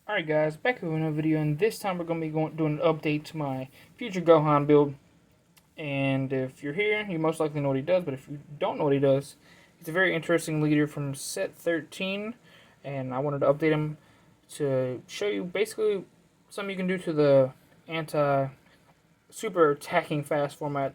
Alright guys, back with another video, and this time we're going to be doing an update to my future Gohan build. And if you're here, you most likely know what he does, but if you don't know what he does, he's a very interesting leader from set 13, and I wanted to update him to show you basically something you can do to the anti-super attacking fast format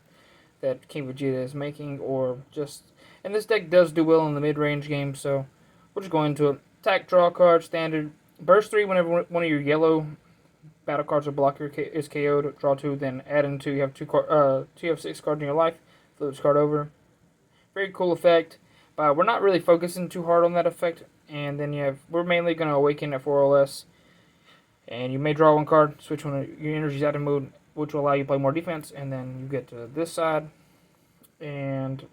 that King Vegeta is making, or just... And this deck does do well in the mid-range game, so we'll just go into it. Attack, draw card, standard. Burst 3 whenever one of your yellow battle cards or blocker is KO'd. Draw 2, then add in 2. You have 6 cards in your life. Flip this card over. Very cool effect. But we're not really focusing too hard on that effect. And then we're mainly going to awaken at 4 LS. And you may draw one card, switch one of your energies out of mode, which will allow you to play more defense. And then you get to this side. And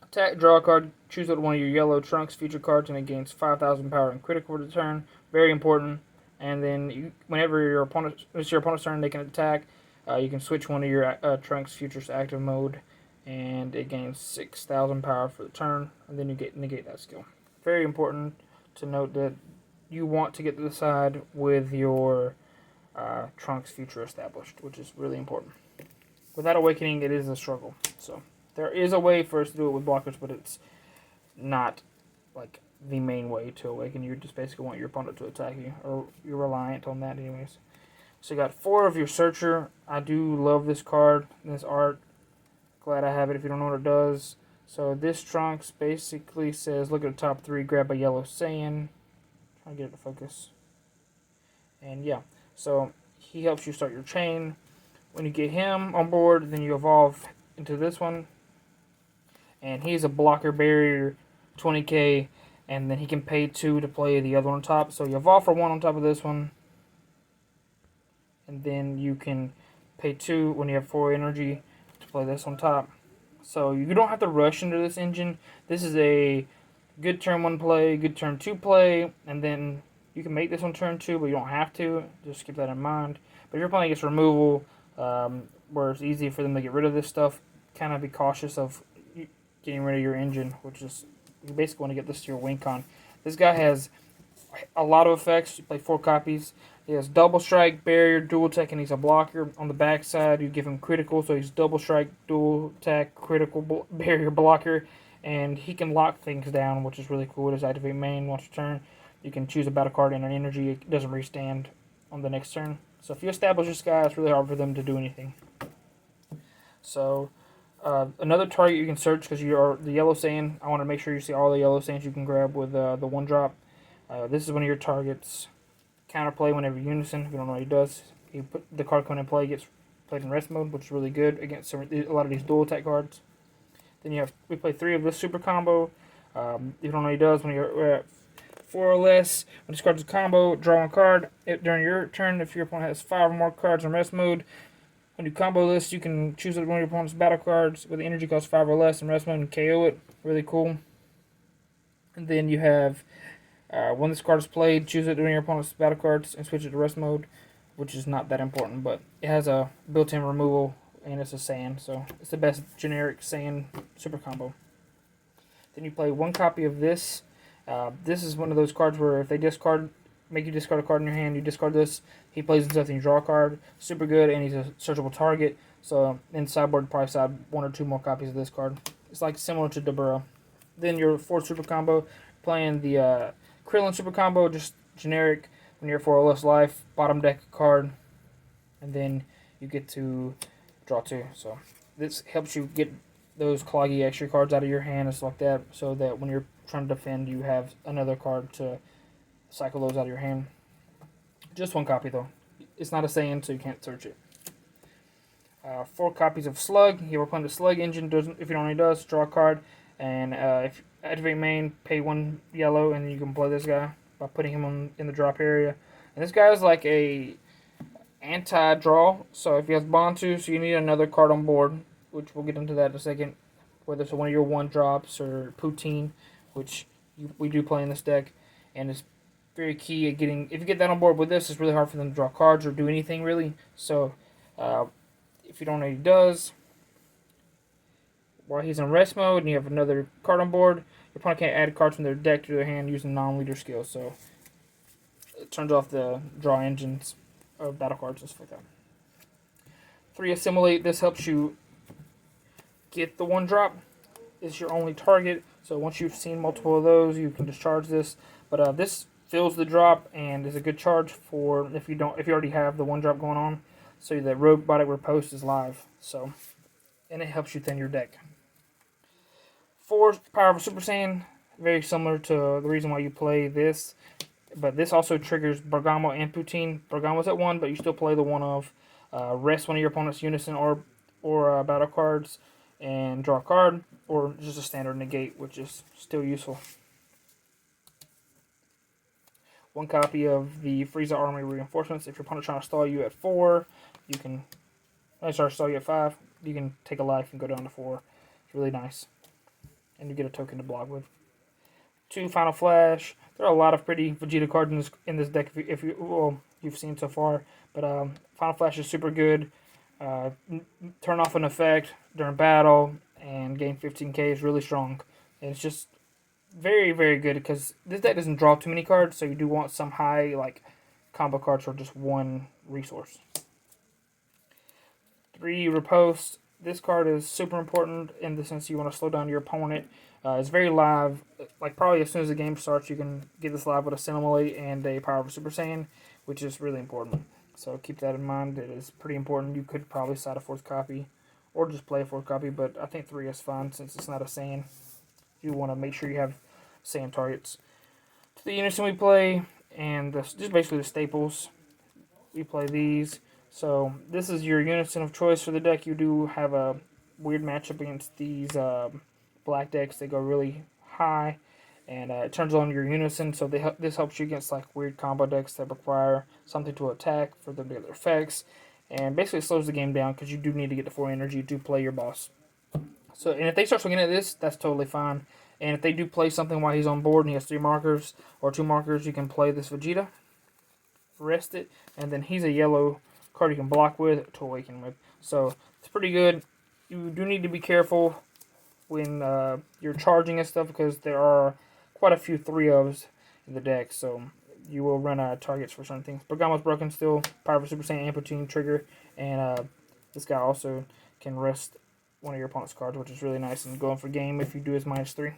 attack, draw a card, choose one of your yellow Trunks feature cards, and it gains 5,000 power and critical return. Very important. And then whenever it's your opponent's turn, they can attack. You can switch one of your Trunks futures to active mode, and it gains 6,000 power for the turn, and then you negate that skill. Very important to note that you want to get to the side with your Trunks future established, which is really important. Without awakening, it is a struggle. So there is a way for us to do it with blockers, but it's not like the main way to awaken. You just basically want your opponent to attack you, or you're reliant on that anyways. So you got 4 of your Searcher. I do love this card, this art. Glad I have it if you don't know what it does. So this Trunks basically says, look at the top 3, grab a yellow Saiyan. Try to get it to focus. And yeah, so he helps you start your chain. When you get him on board, then you evolve into this one. And he's a blocker barrier, 20k, and then he can pay 2 to play the other one on top. So you evolve for 1 on top of this one, and then you can pay 2 when you have 4 energy to play this on top. So you don't have to rush into this engine. This is a good turn 1 play, good turn 2 play, and then you can make this on turn 2, but you don't have to. Just keep that in mind. But if you're playing against removal, where it's easy for them to get rid of this stuff, kind of be cautious of getting rid of your engine, which is, you basically want to get this to your win con. This guy has a lot of effects. You play 4 copies. He has double strike, barrier, dual attack, and he's a blocker. On the back side, you give him critical, so he's double strike, dual attack, critical, barrier, blocker, and he can lock things down, which is really cool. It is activate main once per turn. You can choose a battle card and an energy. It doesn't restand on the next turn. So if you establish this guy, it's really hard for them to do anything. So another target you can search, because you are the yellow Saiyan. I want to make sure you see all the yellow Saiyans you can grab with the 1-drop. This is one of your targets. Counterplay whenever unison. If you don't know what he does, you put the card coming in play, gets played in rest mode, which is really good against a lot of these dual attack cards. Then we play 3 of this super combo. If you don't know what he does, when you're at 4 or less, when this card's a combo, draw 1 card. During your turn, if your opponent has 5 or more cards in rest mode, when you combo this, you can choose one of your opponent's battle cards with energy cost 5 or less in rest mode and KO it. Really cool. And then you have, when this card is played, choose it during your opponent's battle cards and switch it to rest mode, which is not that important, but it has a built-in removal, and it's a Saiyan, so it's the best generic Saiyan super combo. Then you play 1 copy of this. This is one of those cards where if they make you discard a card in your hand, you discard this, he plays himself and you draw a card. Super good, and he's a searchable target. So in sideboard, probably side 1 or 2 more copies of this card. It's like similar to Dabura. Then your 4 super combo, playing the Krillin super combo, just generic. When you're 4 or less life, bottom deck card, and then you get to draw 2. So this helps you get those cloggy extra cards out of your hand and stuff like that, so that when you're trying to defend, you have another card to cycle those out of your hand. Just 1 copy though. It's not a Saiyan, so you can't search it. 4 copies of Slug. Here we're playing the Slug engine. If you don't know what he does, draw a card, and if activate main, pay 1 yellow, and you can play this guy by putting him in the drop area. And this guy is like a anti-draw, so if he has Bantu, so you need another card on board, which we'll get into that in a second, whether it's one of your 1-drops or Poutine, which we do play in this deck, and it's very key at getting, if you get that on board with this, it's really hard for them to draw cards or do anything really. So if you don't know what he does, while he's in rest mode and you have another card on board, your opponent can't add cards from their deck to their hand using non-leader skills. So it turns off the draw engines of battle cards and stuff like that. 3 Assimilate. This helps you get the 1 drop. It's your only target. So once you've seen multiple of those, you can discharge this. But this fills the drop and is a good charge for if you already have the 1 drop going on. So the robotic riposte is live. So, and it helps you thin your deck. 4 Power of Super Saiyan, very similar to the reason why you play this. But this also triggers Bergamo and Poutine. Bergamo's at 1, but you still play the 1 of rest one of your opponent's unison or battle cards and draw a card, or just a standard negate, which is still useful. 1 copy of the Frieza Army Reinforcements. If your opponent's trying to stall you at 4, you can. Stall you at 5. You can take a life and go down to 4. It's really nice, and you get a token to block with. 2 Final Flash. There are a lot of pretty Vegeta cards in this deck if you've seen so far. But Final Flash is super good. Turn off an effect during battle and gain 15k is really strong. And it's just very, very good because this deck doesn't draw too many cards, so you do want some high like combo cards for just 1 resource. 3 Riposte. This card is super important in the sense you want to slow down your opponent. It's very live. Like probably as soon as the game starts, you can get this live with a Assimilate and a Power of Super Saiyan, which is really important. So keep that in mind. It is pretty important. You could probably side a 4th copy, or just play a 4th copy, but I think 3 is fine since it's not a Saiyan. You want to make sure you have Saiyan targets. To the unison we play, and just basically the staples. We play these. So this is your unison of choice for the deck. You do have a weird matchup against these black decks. They go really high, and it turns on your unison. So this helps you against like weird combo decks that require something to attack for them to get their effects, and basically slows the game down because you do need to get the 4 energy to play your boss. So, and if they start swinging at this, that's totally fine. And if they do play something while he's on board and he has 3 markers or 2 markers, you can play this Vegeta, rest it, and then he's a yellow card you can block with to awaken with. So it's pretty good. You do need to be careful when you're charging and stuff because there are quite a few 3-ofs in the deck, so you will run out of targets for certain things. Bergamo's broken still. Power of Super Saiyan Amplitude trigger, and this guy also can rest one of your opponent's cards, which is really nice and going for game if you do his -3.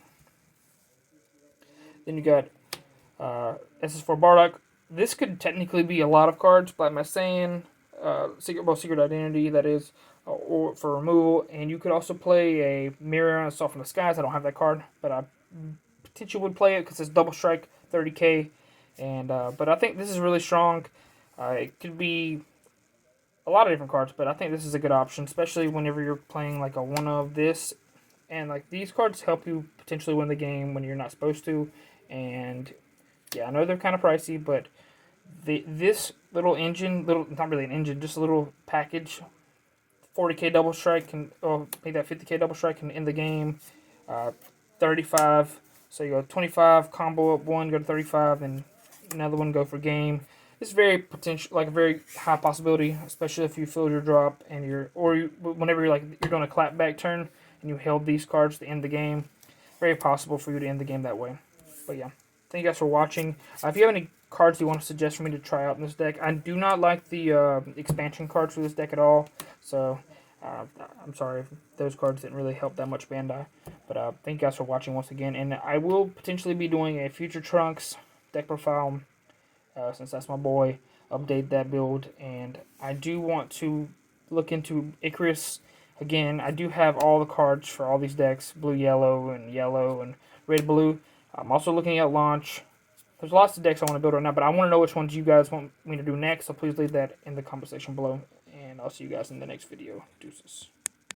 Then you got SS4 Bardock. This could technically be a lot of cards, but I'm saying Secret Identity, that is, or for removal, and you could also play a Mirror and Soften the Skies. I don't have that card, but I potentially would play it because it's double strike, 30k, and but I think this is really strong. It could be a lot of different cards, but I think this is a good option, especially whenever you're playing like a 1 of this, and like these cards help you potentially win the game when you're not supposed to. And yeah, I know they're kind of pricey, but this little engine, not really an engine, just a little package, 40k double strike can, make that 50k double strike can end the game. 35, so you go 25, combo up 1, go to 35, and another one go for game. It's very potential, like a very high possibility, especially if you filled your drop and whenever you're doing a clapback turn and you held these cards to end the game. Very possible for you to end the game that way. But yeah, thank you guys for watching. If you have any cards you want to suggest for me to try out in this deck, I do not like the expansion cards for this deck at all. So I'm sorry if those cards didn't really help that much Bandai. But thank you guys for watching once again, and I will potentially be doing a future Trunks deck profile. Since that's my boy, update that build, and I do want to look into Icarus again. I do have all the cards for all these decks, blue, yellow, and red, blue. I'm also looking at launch. There's lots of decks I want to build right now, but I want to know which ones you guys want me to do next, so please leave that in the comment section below, and I'll see you guys in the next video. Deuces.